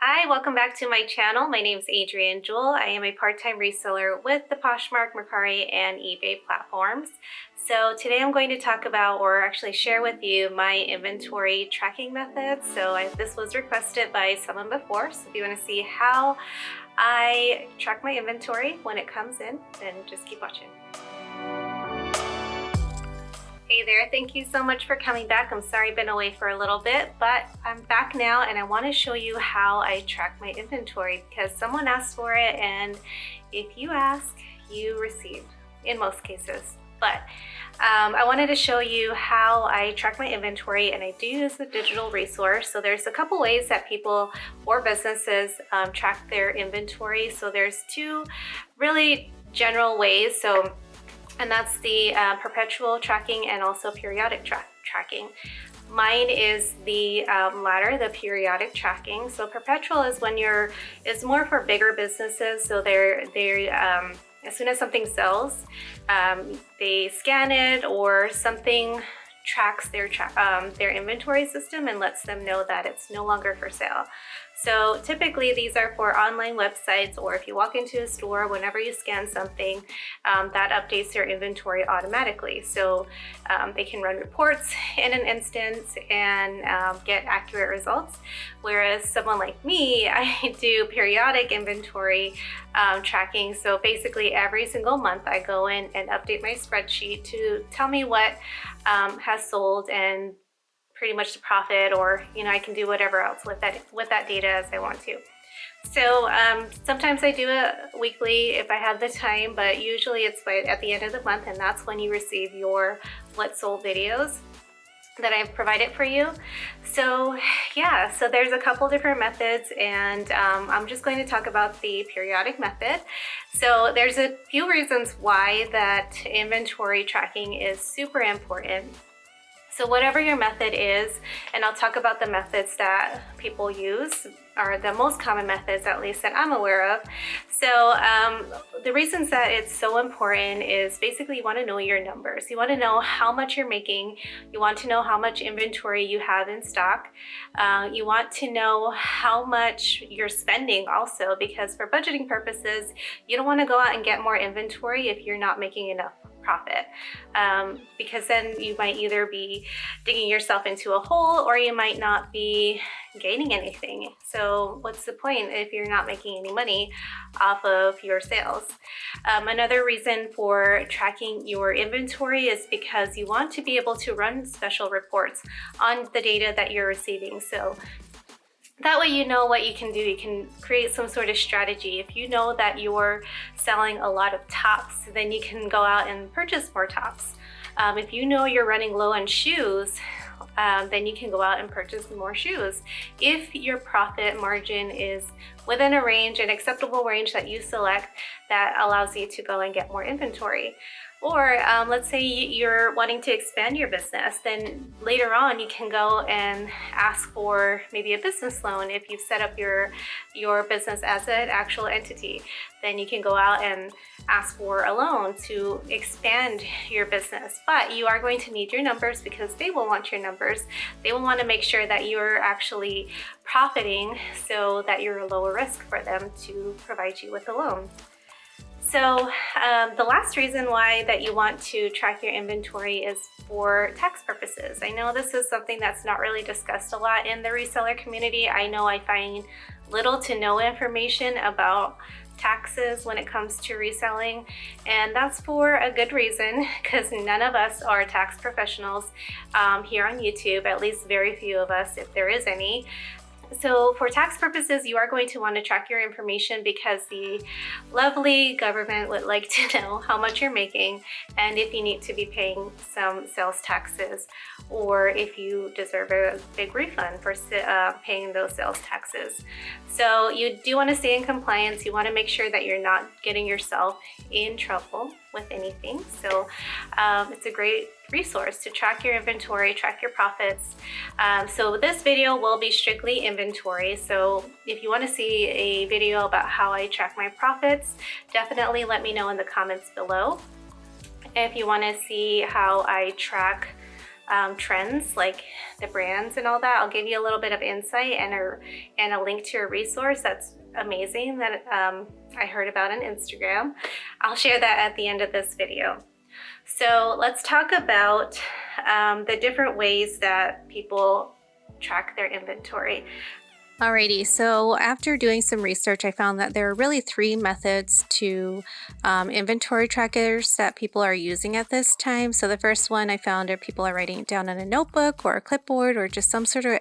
Hi, welcome back to my channel. My name is Adrienne Jewell. I am a part-time reseller with the Poshmark, Mercari, and eBay platforms. So today I'm going to talk about, or actually share with you, my inventory tracking methods. This was requested by someone before, so if you want to see how I track my inventory when it comes in, then just keep watching. Hey there, thank you so much for coming back. I'm sorry I've been away for a little bit, but I'm back now and I want to show you how I track my inventory because someone asked for it, and if you ask, you receive in most cases. But I wanted to show you how I track my inventory, and I do use a digital resource. So there's a couple ways that people or businesses track their inventory. So there's two really general ways. And that's the perpetual tracking and also periodic tracking. Mine is the latter, the periodic tracking. So perpetual is when it's more for bigger businesses. So they're as soon as something sells, they scan it or something tracks their inventory system and lets them know that it's no longer for sale. So typically these are for online websites, or if you walk into a store, whenever you scan something, that updates your inventory automatically. So they can run reports in an instance and get accurate results. Whereas someone like me, I do periodic inventory tracking. So basically every single month I go in and update my spreadsheet to tell me what has sold and pretty much the profit, or I can do whatever else with that data as I want to. So sometimes I do it weekly if I have the time, but usually it's at the end of the month, and that's when you receive your what sold videos that I've provided for you. So yeah, so there's a couple different methods, and I'm just going to talk about the periodic method. So there's a few reasons why that inventory tracking is super important. So whatever your method is, and I'll talk about the methods that people use, or the most common methods at least that I'm aware of. So the reasons that it's so important is basically you want to know your numbers. You want to know how much you're making. You want to know how much inventory you have in stock. You want to know how much you're spending also, because for budgeting purposes, you don't want to go out and get more inventory if you're not making enough profit, because then you might either be digging yourself into a hole or you might not be gaining anything. So what's the point if you're not making any money off of your sales? Another reason for tracking your inventory is because you want to be able to run special reports on the data that you're receiving. So that way you know what you can do. You can create some sort of strategy. If you know that you're selling a lot of tops, then you can go out and purchase more tops. If you know you're running low on shoes, then you can go out and purchase more shoes. If your profit margin is within a range, an acceptable range that you select, that allows you to go and get more inventory. Or let's say you're wanting to expand your business, then later on you can go and ask for maybe a business loan. If you've set up your business as an actual entity, then you can go out and ask for a loan to expand your business. But you are going to need your numbers, because they will want your numbers. They will want to make sure that you're actually profiting, so that you're a lower risk for them to provide you with a loan. So the last reason why that you want to track your inventory is for tax purposes. I know this is something that's not really discussed a lot in the reseller community. I know I find little to no information about taxes when it comes to reselling, and that's for a good reason, because none of us are tax professionals here on YouTube, at least very few of us, if there is any. So for tax purposes, you are going to want to track your information, because the lovely government would like to know how much you're making, and if you need to be paying some sales taxes, or if you deserve a big refund for paying those sales taxes. So you do want to stay in compliance. You want to make sure that you're not getting yourself in trouble with anything. So it's a great resource to track your inventory, track your profits. So this video will be strictly inventory. So if you want to see a video about how I track my profits, definitely let me know in the comments below. If you want to see how I track trends, like the brands and all that. I'll give you a little bit of insight and a link to a resource that's amazing that I heard about on Instagram. I'll share that at the end of this video. So let's talk about the different ways that people track their inventory. Alrighty, so after doing some research, I found that there are really 3 methods to inventory trackers that people are using at this time. So the first one I found are people are writing it down on a notebook or a clipboard or just some sort of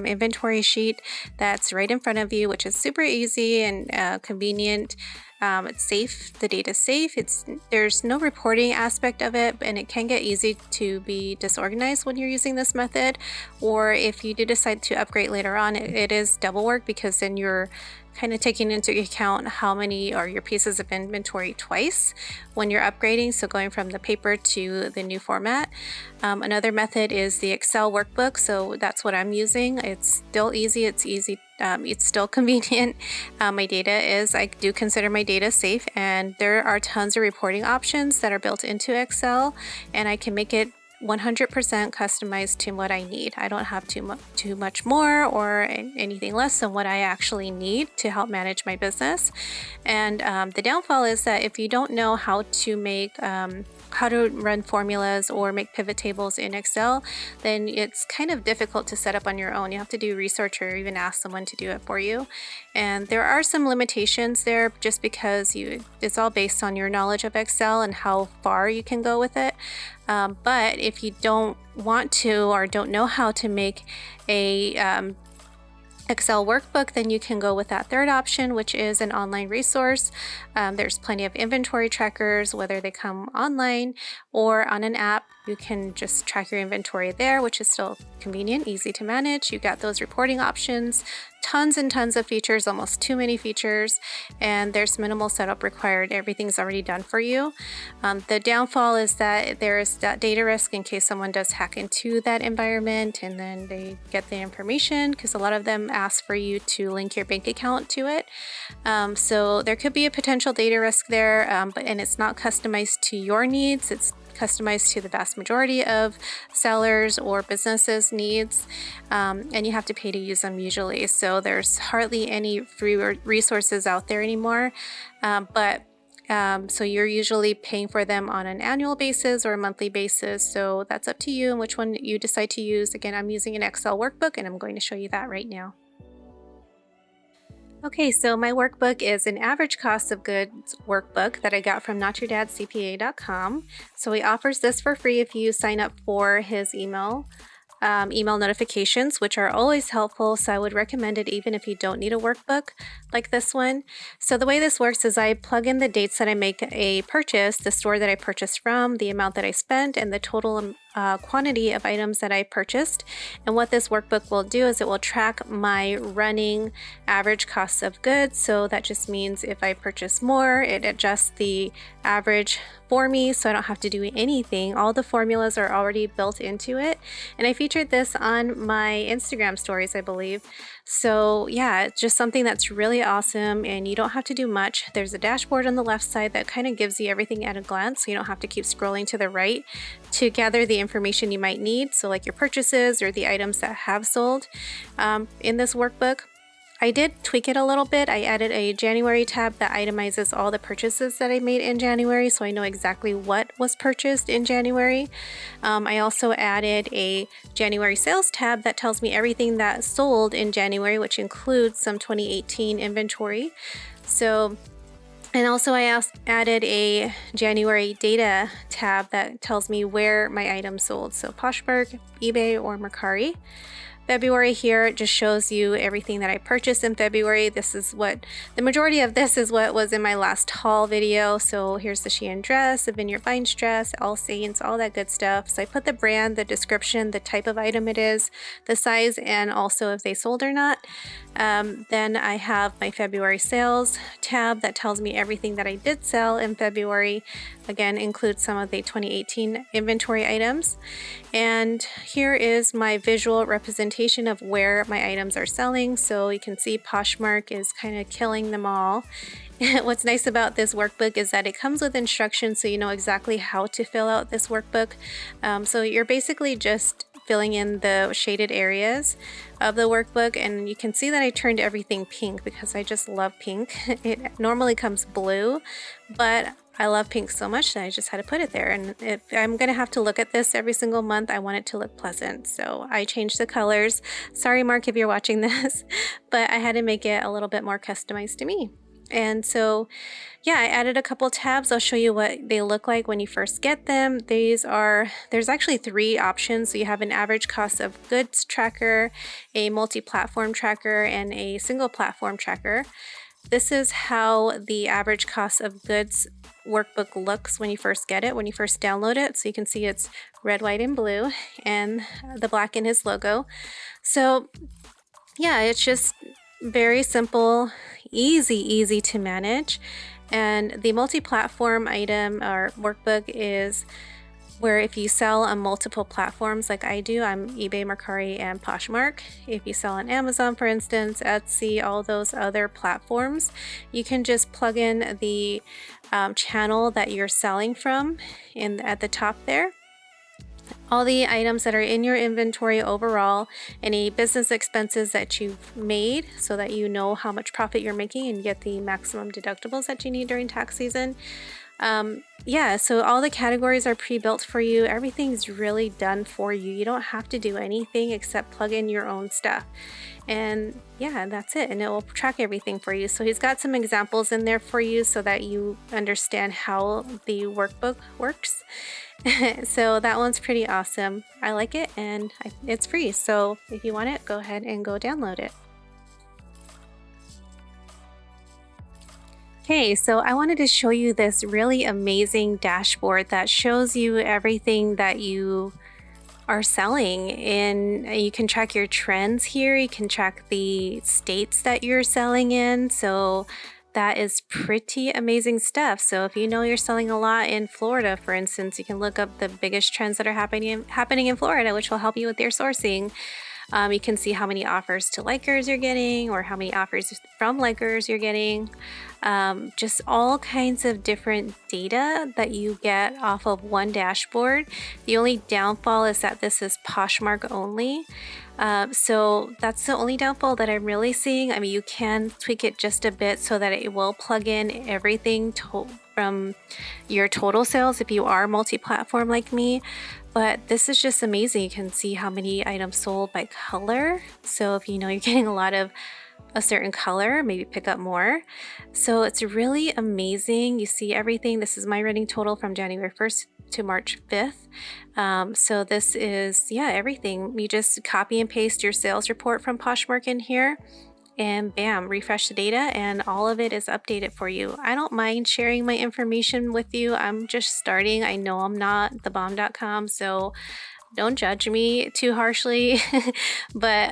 inventory sheet that's right in front of you, which is super easy and convenient. It's safe, the data is safe, there's no reporting aspect of it, and it can get easy to be disorganized when you're using this method, or if you do decide to upgrade later on, it is double work because then you're kind of taking into account how many are your pieces of inventory twice when you're upgrading, so going from the paper to the new format. Another method is the Excel workbook, so that's what I'm using. It's still easy, it's still convenient. My data I do consider my data safe, and there are tons of reporting options that are built into Excel, and I can make it 100% customized to what I need. I don't have too much more or anything less than what I actually need to help manage my business. And the downfall is that if you don't know how to run formulas or make pivot tables in Excel, then it's kind of difficult to set up on your own. You have to do research or even ask someone to do it for you. And there are some limitations there just because it's all based on your knowledge of Excel and how far you can go with it. But if you don't want to or don't know how to make a Excel workbook, then you can go with that third option, which is an online resource. There's plenty of inventory trackers, whether they come online or on an app. You can just track your inventory there, which is still convenient, easy to manage. You got those reporting options, tons and tons of features, almost too many features, and there's minimal setup required. Everything's already done for you. The downfall is that there is that data risk in case someone does hack into that environment and then they get the information, because a lot of them ask for you to link your bank account to it. So there could be a potential data risk there, and it's not customized to your needs. It's customized to the vast majority of sellers or businesses' needs, and you have to pay to use them usually. So there's hardly any free resources out there anymore, so you're usually paying for them on an annual basis or a monthly basis. So that's up to you and which one you decide to use. Again, I'm using an Excel workbook, and I'm going to show you that right now. Okay, so my workbook is an average cost of goods workbook that I got from NotYourDadCPA.com. So he offers this for free if you sign up for his email notifications, which are always helpful. So I would recommend it even if you don't need a workbook like this one. So the way this works is I plug in the dates that I make a purchase, the store that I purchased from, the amount that I spent, and the total quantity of items that I purchased. And what this workbook will do is it will track my running average costs of goods. So that just means if I purchase more, it adjusts the average for me, so I don't have to do anything. All the formulas are already built into it. And I featured this on my Instagram stories, I believe. So yeah, it's just something that's really awesome, and you don't have to do much. There's a dashboard on the left side that kind of gives you everything at a glance, so you don't have to keep scrolling to the right to gather the information you might need. So like your purchases or the items that have sold in this workbook. I did tweak it a little bit. I added a January tab that itemizes all the purchases that I made in January, so I know exactly what was purchased in January. I also added a January sales tab that tells me everything that sold in January, which includes some 2018 inventory. And also I added a January data tab that tells me where my items sold. So Poshmark, eBay, or Mercari. February here, it just shows you everything that I purchased in February. The majority of this is what was in my last haul video. So here's the Shein dress, the Vineyard Vines dress, All Saints, all that good stuff. So I put the brand, the description, the type of item it is, the size, and also if they sold or not. Then I have my February sales tab that tells me everything that I did sell in February. Again, includes some of the 2018 inventory items. And here is my visual representation of where my items are selling. So you can see Poshmark is kind of killing them all. What's nice about this workbook is that it comes with instructions, so you know exactly how to fill out this workbook. So you're basically just filling in the shaded areas of the workbook, and you can see that I turned everything pink because I just love pink. It normally comes blue, but I love pink so much that I just had to put it there. And if I'm gonna have to look at this every single month, I want it to look pleasant, so I changed the colors. Sorry, Mark, if you're watching this, but I had to make it a little bit more customized to me. And so, yeah, I added a couple tabs. I'll show you what they look like when you first get them. There's actually 3 options. So you have an average cost of goods tracker, a multi-platform tracker, and a single platform tracker. This is how the average cost of goods workbook looks when you first get it, when you first download it. So you can see it's red, white, and blue, and the black in his logo. So yeah, it's just very simple, easy to manage. And the multi-platform item or workbook is where if you sell on multiple platforms like I do, I'm eBay, Mercari, and Poshmark. If you sell on Amazon, for instance, Etsy, all those other platforms, you can just plug in the channel that you're selling from at the top there. All the items that are in your inventory overall, any business expenses that you've made so that you know how much profit you're making and get the maximum deductibles that you need during tax season. Yeah, so all the categories are pre-built for you. Everything's really done for you. You don't have to do anything except plug in your own stuff. And yeah, that's it. And it will track everything for you. So he's got some examples in there for you so that you understand how the workbook works. So that one's pretty awesome. I like it, and it's free. So if you want it, go ahead and go download it. Okay, so I wanted to show you this really amazing dashboard that shows you everything that you are selling, and you can track your trends here. You can track the states that you're selling in. So that is pretty amazing stuff. So if you know you're selling a lot in Florida, for instance, you can look up the biggest trends that are happening in Florida, which will help you with your sourcing. You can see how many offers to likers you're getting, or how many offers from likers you're getting. Just all kinds of different data that you get off of one dashboard. The only downfall is that this is Poshmark only. So that's the only downfall that I'm really seeing. I mean, you can tweak it just a bit so that it will plug in everything from your total sales if you are multi-platform like me. But this is just amazing. You can see how many items sold by color. So if you know you're getting a lot of a certain color, maybe pick up more. So it's really amazing. You see everything. This is my running total from January 1st to March 5th. So this is, yeah, everything. You just copy and paste your sales report from Poshmark in here, and bam, refresh the data, and all of it is updated for you. I don't mind sharing my information with you. I'm just starting. I know I'm not thebomb.com, so don't judge me too harshly. But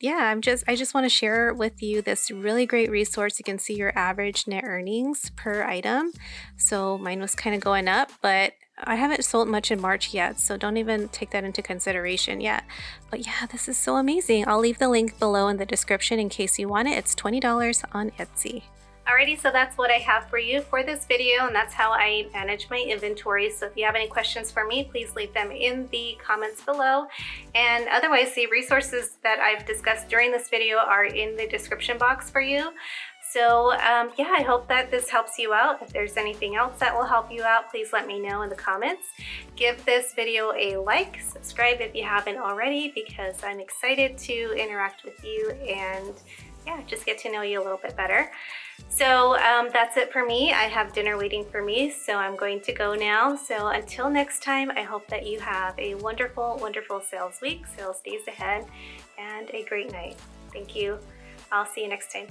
yeah, I just want to share with you this really great resource. You can see your average net earnings per item. So mine was kind of going up, but I haven't sold much in March yet, so don't even take that into consideration yet. But yeah, this is so amazing. I'll leave the link below in the description in case you want it. It's $20 on Etsy. Alrighty, so that's what I have for you for this video, and that's how I manage my inventory. So if you have any questions for me, please leave them in the comments below. And otherwise, the resources that I've discussed during this video are in the description box for you. So yeah, I hope that this helps you out. If there's anything else that will help you out, please let me know in the comments. Give this video a like, subscribe if you haven't already, because I'm excited to interact with you and yeah, just get to know you a little bit better. So that's it for me. I have dinner waiting for me, so I'm going to go now. So until next time, I hope that you have a wonderful, wonderful sales week, sales days ahead, and a great night. Thank you. I'll see you next time.